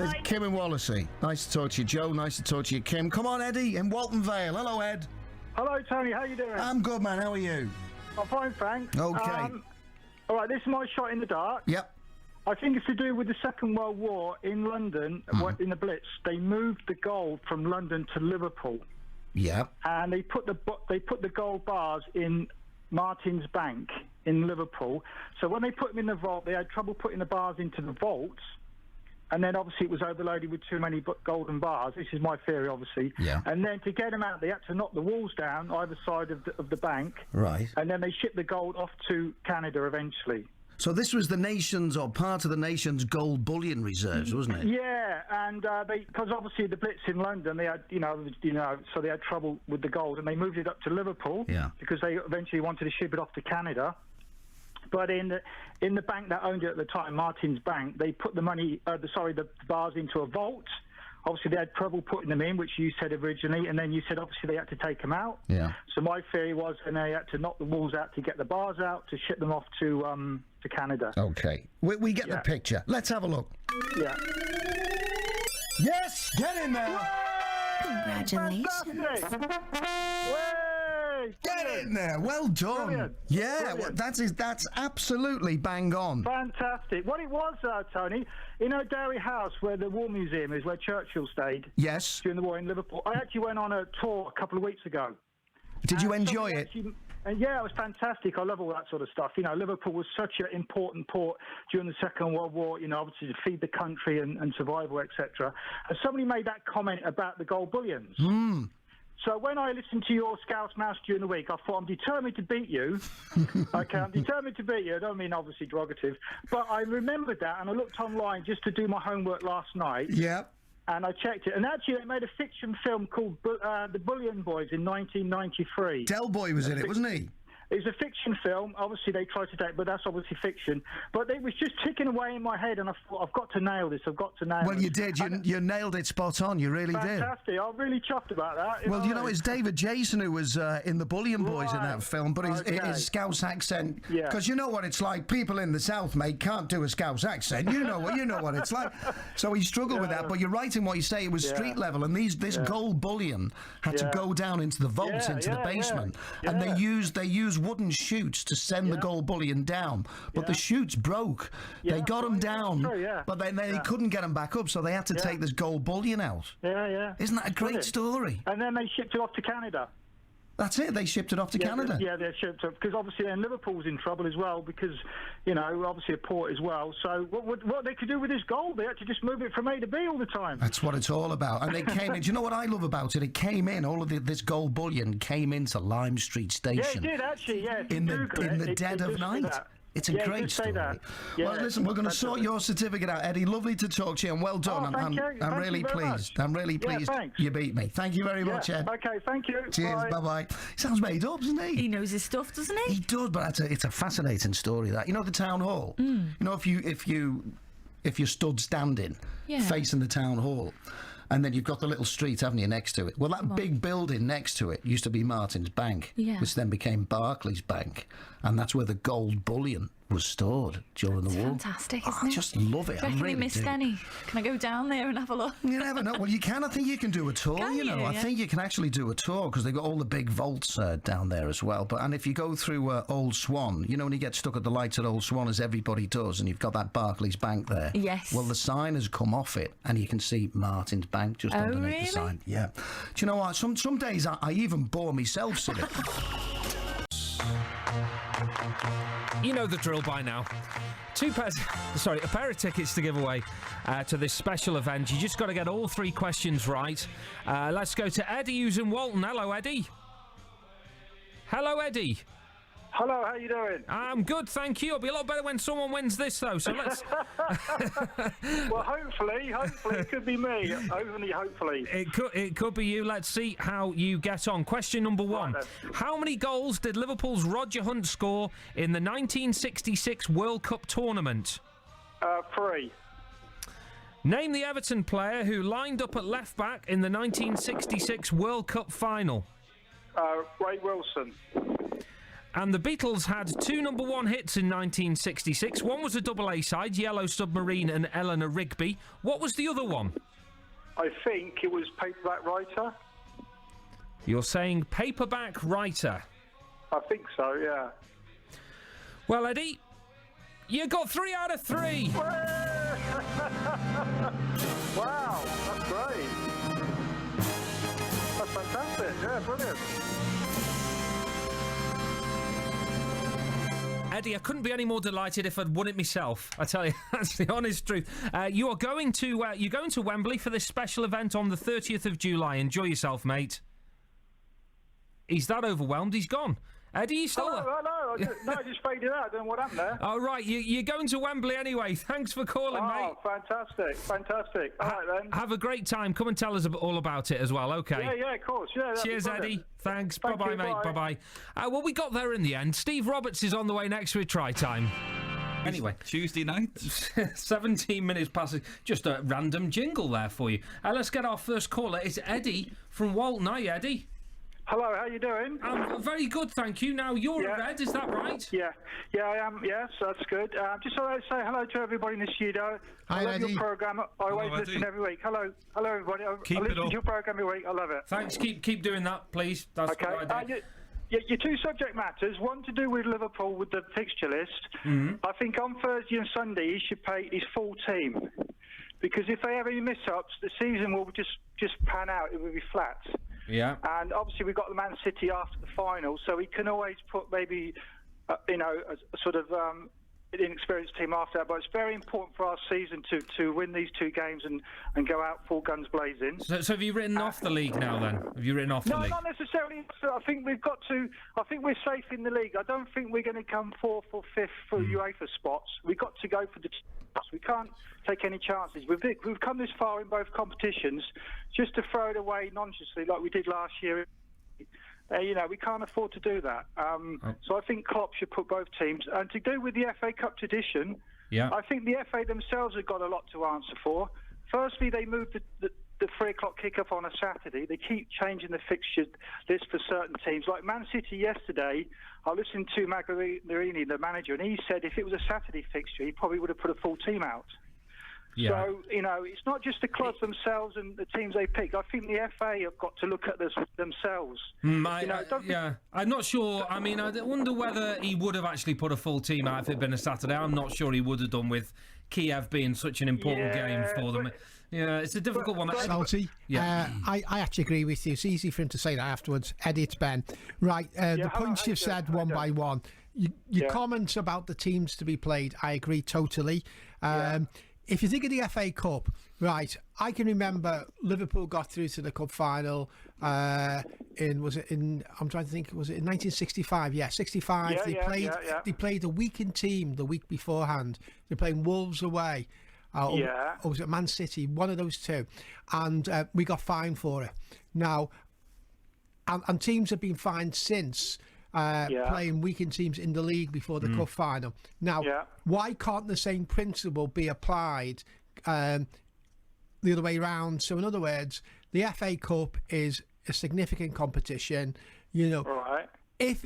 There's Kim in Wallasey. Nice to talk to you, Joe. Nice to talk to you, Kim. Come on, Eddie in Walton Vale. Hello, Ed. Hello, Tony. How you doing? I'm good, man. How are you? I'm fine, thanks. Okay. All right, this is my shot in the dark. Yep. I think it's to do with the Second World War in London. In the Blitz, they moved the gold from London to Liverpool. Yep. And they put the gold bars in Martin's Bank in Liverpool. So when they put them in the vault, they had trouble putting the bars into the vaults. And then, obviously, it was overloaded with too many golden bars. This is my theory, obviously. Yeah. And then, to get them out, they had to knock the walls down either side of the bank. Right. And then they shipped the gold off to Canada eventually. So this was the nation's, or part of the nation's, gold bullion reserves, wasn't it? Yeah, and because obviously the Blitz in London, they had, so they had trouble with the gold, and they moved it up to Liverpool. Yeah. Because they eventually wanted to ship it off to Canada. But in the bank that owned it at the time, Martin's Bank, they put the bars into a vault. Obviously, they had trouble putting them in, which you said originally, and then you said obviously they had to take them out. Yeah. So my theory was, and they had to knock the walls out to get the bars out to ship them off to Canada. Okay, we get the picture. Let's have a look. Yeah. Yes, get in there. Congratulations. Get in there. Well done. Brilliant. Yeah, Brilliant. Well, that's absolutely bang on. Fantastic. What it was, Tony, Derry House, where the War Museum is, where Churchill stayed. Yes. During the war in Liverpool. I actually went on a tour a couple of weeks ago. Did you enjoy it? Yeah, it was fantastic. I love all that sort of stuff. Liverpool was such an important port during the Second World War, obviously to feed the country and survival, etc. And somebody made that comment about the gold bullions. So when I listened to your Scouse Mouse during the week, I thought, I'm determined to beat you. Okay, I'm determined to beat you. I don't mean obviously derogative. But I remembered that, and I looked online just to do my homework last night. Yeah. And I checked it. And actually, they made a fiction film called The Bullion Boys in 1993. Del Boy was in it, wasn't he? It was a fiction film. Obviously, they tried to date, but that's obviously fiction. But it was just ticking away in my head, and I thought, I've got to nail this. Well, you did. You nailed it spot on. You really did. Fantastic. I'm really chuffed about that. Well, it's David Jason who was in the Bullion Boys in that film, but his Scouse accent. Yeah. Because you know what it's like. People in the South, mate, can't do a Scouse accent. You know what it's like. So he struggled with that. But you're right in what you say. It was street level, and this gold bullion had to go down into the vaults, into the basement, and they used wooden chutes to send the gold bullion down, but the chutes broke. They got them down, but then they couldn't get them back up, so they had to take this gold bullion out. Yeah. Isn't that a great story? And then they shipped it off to Canada. That's it. They shipped it off to Canada. They shipped it because obviously then Liverpool was in trouble as well because obviously a port as well. So what they could do with this gold? They had to just move it from A to B all the time. That's what it's all about. And they came in. Do you know what I love about it? It came in. All of this gold bullion came into Lime Street Station. Yeah, it did actually. Yeah, in the dead of night. It's a great story. Well, listen, we're going to sort your certificate out, Eddie. Lovely to talk to you, and well done. I'm really pleased. I'm really pleased you beat me. Thank you very much, Ed. Okay, thank you. Cheers. Bye-bye. Sounds made up, doesn't he? He knows his stuff, doesn't he? He does, but it's a fascinating story. That the town hall. If you stood standing facing the town hall. And then you've got the little street, haven't you, next to it? Well, that big building next to it used to be Martin's Bank, which then became Barclays Bank. And that's where the gold bullion was stored during the war. Fantastic, isn't it? I just love it. I really missed any. Can I go down there and have a look? You never know. Well, you can. I think you can do a tour. I think you can actually do a tour because they've got all the big vaults down there as well. And if you go through Old Swan, when you get stuck at the lights at Old Swan, as everybody does, and you've got that Barclays Bank there. Yes. Well, the sign has come off it, and you can see Martin's Bank just underneath the sign. Yeah. Do you know what? Some days I even bore myself silly. You know the drill by now. A pair of tickets to give away to this special event. You just got to get all three questions right. Let's go to Eddie, who's in Walton. Hello, Eddie. Hello, Eddie. Hello, how you doing? I'm good, thank you. It'll be a lot better when someone wins this, though, so let's... Well, hopefully, it could be me. Hopefully. It could be you. Let's see how you get on. Question number one. Right, how many goals did Liverpool's Roger Hunt score in the 1966 World Cup tournament? 3. Name the Everton player who lined up at left-back in the 1966 World Cup final. Ray Wilson. And the Beatles had 2 number 1 hits in 1966. One was a double A-side, Yellow Submarine and Eleanor Rigby. What was the other one? I think it was Paperback Writer. You're saying Paperback Writer? I think so, yeah. Well, Eddie, you got 3 out of 3. Wow, that's great. That's fantastic. Yeah, brilliant. Eddie, I couldn't be any more delighted if I'd won it myself. I tell you, that's the honest truth. You're going to Wembley for this special event on the 30th of July. Enjoy yourself, mate. He's that overwhelmed, he's gone. Eddie, you still there? Hello. I just faded out. I don't know what happened there. Oh, right, you're going to Wembley anyway. Thanks for calling, mate. Fantastic. All right, then. Have a great time. Come and tell us all about it as well, okay? Yeah, of course. Yeah, cheers, Eddie. Thanks. Thank Bye-bye, you, mate. bye. Bye-bye. Well, we got there in the end. Steve Roberts is on the way next with Try Time. Anyway. Tuesday night. 17 minutes past. Just a random jingle there for you. Let's get our first caller. It's Eddie from Walton. Hi, Eddie. Hello, how you doing? I'm very good, thank you. Now, you're a Red, is that right? Yeah, I am. Yes, that's good. Just so I say hello to everybody in the studio. Hi, I love Eddie. your programme. I always listen every week. Hello, everybody. I listen to your programme every week. I love it. Thanks. Keep doing that, please. That's okay. a good idea. Your two subject matters, one to do with Liverpool with the fixture list. Mm-hmm. I think on Thursday and Sunday he should play his full team. Because if they have any miss-ups, the season will just pan out. It will be flat. Yeah. And obviously we've got the Man City after the final, so he can always put maybe, a sort of inexperienced team after that. But it's very important for our season to win these 2 games and go out full guns blazing. So have you written off the league now then? Have you written off the league? No, not necessarily. So I think we've got to. I think we're safe in the league. I don't think we're going to come 4th or 5th for UEFA spots. We've got to go for the. We can't take any chances. We've come this far in both competitions, just to throw it away nonsensely like we did last year. We can't afford to do that. So I think Klopp should put both teams. And to do with the FA Cup tradition, I think the FA themselves have got a lot to answer for. Firstly, they moved the 3 o'clock kick-off on a Saturday. They keep changing the fixture list for certain teams. Like Man City yesterday, I listened to Marini, the manager, and he said if it was a Saturday fixture, he probably would have put a full team out. Yeah. So, it's not just the clubs themselves and the teams they pick. I think the FA have got to look at this themselves. I'm not sure. I mean, I wonder whether he would have actually put a full team out if it had been a Saturday. I'm not sure he would have done with Kiev being such an important game for them. Yeah, it's a difficult one. Salty. Yeah. I actually agree with you. It's easy for him to say that afterwards. Eddie, it's Ben. Right, the points you've said one by one. Your comments about the teams to be played, I agree totally. If you think of the FA Cup, right, I can remember Liverpool got through to the cup final I'm trying to think, was it in 1965? Yeah, 65. They played a weakened team the week beforehand. They're playing Wolves away. Or was it Man City? One of those two. And we got fined for it. Now, and teams have been fined since playing weakened teams in the league before the cup final. Now, why can't the same principle be applied the other way around? So, in other words, the FA Cup is a significant competition. Right. If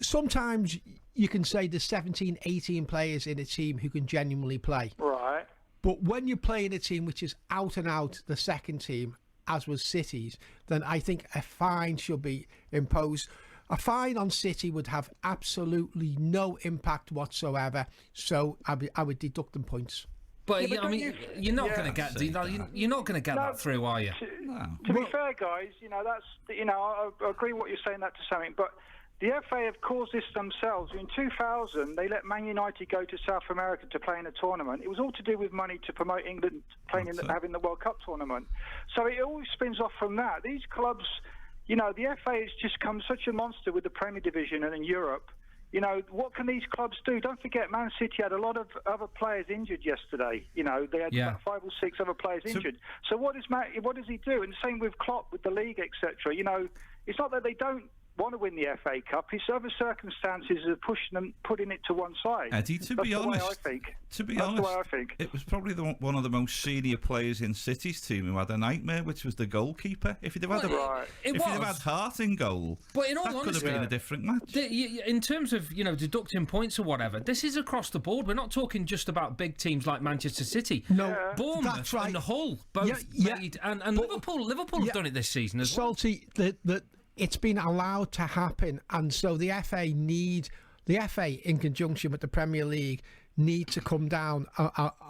sometimes you can say there's 17, 18 players in a team who can genuinely play. Right. But when you're playing a team which is out and out the second team, as was City's, then I think a fine should be imposed. A fine on City would have absolutely no impact whatsoever, so I would deduct them points. But you're not going to get that through, are you? To be fair, guys, that's I agree what you're saying that to something, but the FA have caused this themselves. In 2000, they let Man United go to South America to play in a tournament. It was all to do with money to promote England having the World Cup tournament. So it always spins off from that. These clubs, the FA has just come such a monster with the Premier Division and in Europe. What can these clubs do? Don't forget, Man City had a lot of other players injured yesterday. They had about 5 or 6 other players injured. So what does he do? And the same with Klopp, with the league, etc. It's not that they don't want to win the FA Cup. It's other circumstances that are putting it to one side. Eddie, to be honest, that's the way I think. It was probably one of the most senior players in City's team who had a nightmare, which was the goalkeeper. If he'd have had heart in goal, but in all that honesty, could have been a different match. In terms of deducting points or whatever, this is across the board. We're not talking just about big teams like Manchester City. No, Bournemouth and Hull both made, and Liverpool have done it this season as well. Salty, it's been allowed to happen, and so the FA in conjunction with the Premier League need to come down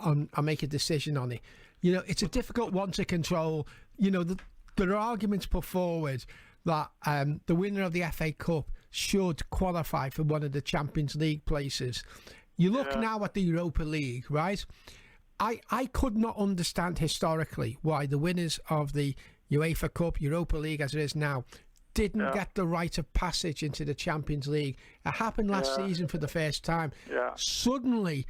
and make a decision on it. It's a difficult one to control. There are arguments put forward that the winner of the FA Cup should qualify for one of the Champions League places. You look now at the Europa League, right? I could not understand historically why the winners of the UEFA Cup, Europa League as it is now, didn't get the rite of passage into the Champions League. It happened last season for the first time. Yeah. Suddenly,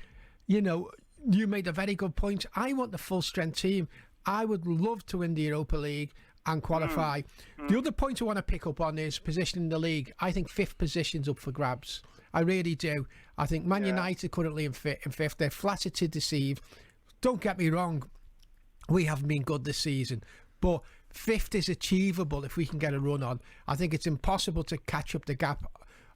you made a very good point. I want the full-strength team. I would love to win the Europa League and qualify. The other point I want to pick up on is position in the league. I think 5th position's up for grabs. I really do. I think Man United currently in 5th. They're flattered to deceive. Don't get me wrong. We haven't been good this season. But 5th is achievable if we can get a run on. I think it's impossible to catch up the gap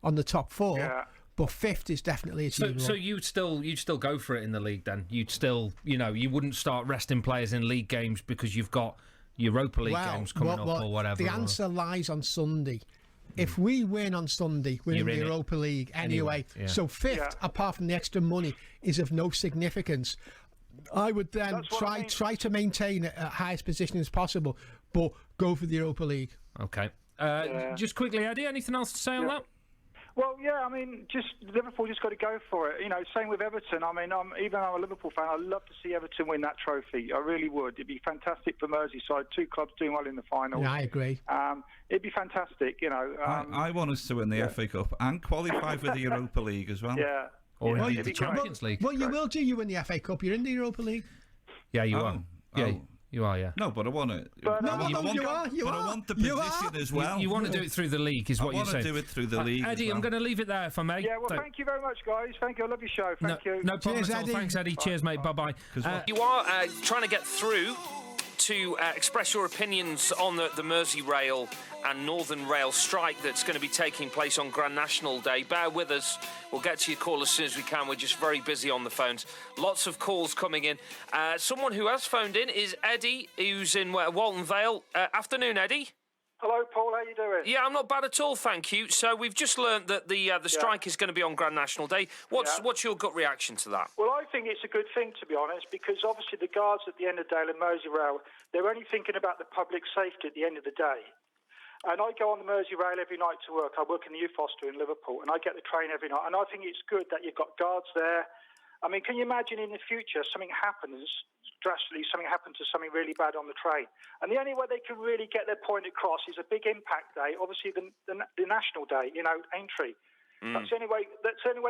on the top 4, but 5th is definitely achievable. So you'd still go for it in the league then? You'd still, you wouldn't start resting players in league games because you've got Europa League games coming up or whatever. The answer lies on Sunday. If we win on Sunday, we're in the Europa League anyway. So 5th, apart from the extra money, is of no significance. I would then try to maintain a highest position as possible, but go for the Europa League. Okay. Just quickly, Eddie, anything else to say on that? Well, just Liverpool just got to go for it. Same with Everton. Even though I'm a Liverpool fan, I'd love to see Everton win that trophy. I really would. It'd be fantastic for Merseyside. 2 clubs doing well in the final. Yeah, I agree. It'd be fantastic. I want us to win the FA Cup and qualify for the Europa League as well. Yeah. Or in the Champions League. Well, you will do. You win the FA Cup. You're in the Europa League. Yeah, you are. Yeah, you are. Yeah. No, but I want it. You are. I want the position as well. You want to do it through the league, is what you're saying. I want to do it through the league. Eddie, I'm going to leave it there if I may. Yeah. Well, thank you very much, guys. Thank you. I love your show. Thank you. No problem at all. Thanks, Eddie. Cheers, mate. Bye. You are trying to get through to express your opinions on the Mersey Rail and Northern Rail strike that's going to be taking place on Grand National Day. Bear with us. We'll get to your call as soon as we can. We're just very busy on the phones. Lots of calls coming in. Someone who has phoned in is Eddie, who's in Walton Vale. Afternoon, Eddie. Hello, Paul. How you doing? Yeah, I'm not bad at all, thank you. So we've just learnt that the strike is going to be on Grand National Day. What's your gut reaction to that? Well, I think it's a good thing, to be honest, because obviously the guards at the end of the day, the Mersey Rail, they're only thinking about the public safety at the end of the day. And I go on the Mersey Rail every night to work. I work in the youth hostel in Liverpool, and I get the train every night. And I think it's good that you've got guards there. I mean, can you imagine in the future something happens, drastically, something happens to something really bad on the train? And the only way they can really get their point across is a big impact day, obviously the National Day, Aintree. That's the only way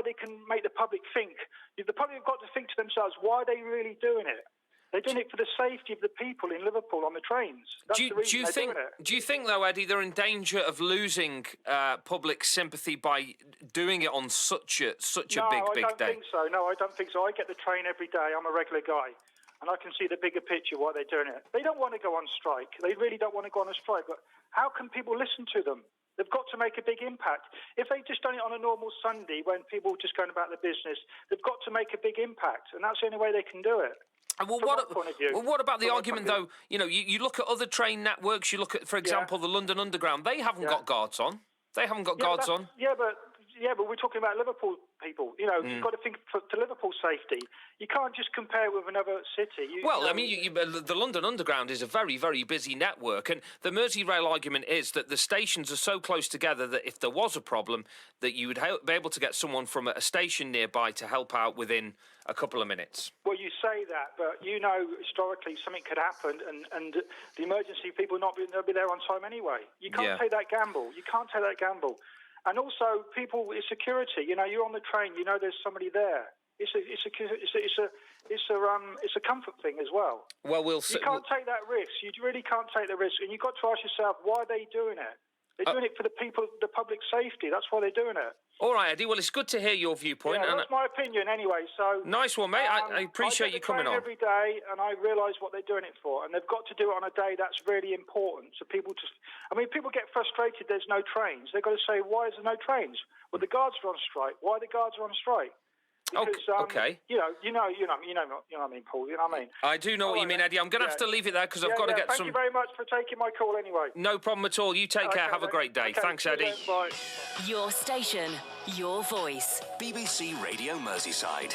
they can make the public think. The public have got to think to themselves, why are they really doing it? They're doing it for the safety of the people in Liverpool on the trains. That's the reason they're doing it. Do you think, though, Eddie, they're in danger of losing public sympathy by doing it on such a big day? No, I don't think so. No, I don't think so. I get the train every day. I'm a regular guy. And I can see the bigger picture why they're doing it. They don't want to go on strike. They really don't want to go on a strike. But how can people listen to them? They've got to make a big impact. If they've just done it on a normal Sunday when people are just going about their business, they've got to make a big impact. And that's the only way they can do it. Well, what about the argument, though? You look at other train networks. You look at, for example, the London Underground. They haven't got guards on. They haven't got guards on. Yeah, but we're talking about Liverpool people. You've got to think to Liverpool's safety. You can't just compare it with another city. The London Underground is a very, very busy network, and the Mersey Rail argument is that the stations are so close together that if there was a problem, that you would be able to get someone from a station nearby to help out within a couple of minutes. Well, you say that, but historically something could happen, and the emergency people they'll be there on time anyway. You can't take that gamble. And also, people, it's security. You're on the train. There's somebody there. It's a comfort thing as well. Well, we'll see. You can't take that risk. You really can't take the risk, and you've got to ask yourself, why are they doing it? They're doing it for the people, the public safety. That's why they're doing it. All right, Eddie. Well, it's good to hear your viewpoint. Yeah, that's my opinion anyway. So nice one, mate. I appreciate you coming on every day, and I realise what they're doing it for, and they've got to do it on a day that's really important. So people people get frustrated. There's no trains. They've got to say, why is there no trains? Well, the guards are on strike. Why are the guards on strike? Because, okay. You know what I mean, Paul. You know what I mean. I do know what you mean, Eddie. I'm going to have to leave it there because I've got to get some. Thank you very much for taking my call, anyway. No problem at all. You take care. Have a great day. Okay, thanks, Eddie. Bye. Your station, your voice. BBC Radio Merseyside.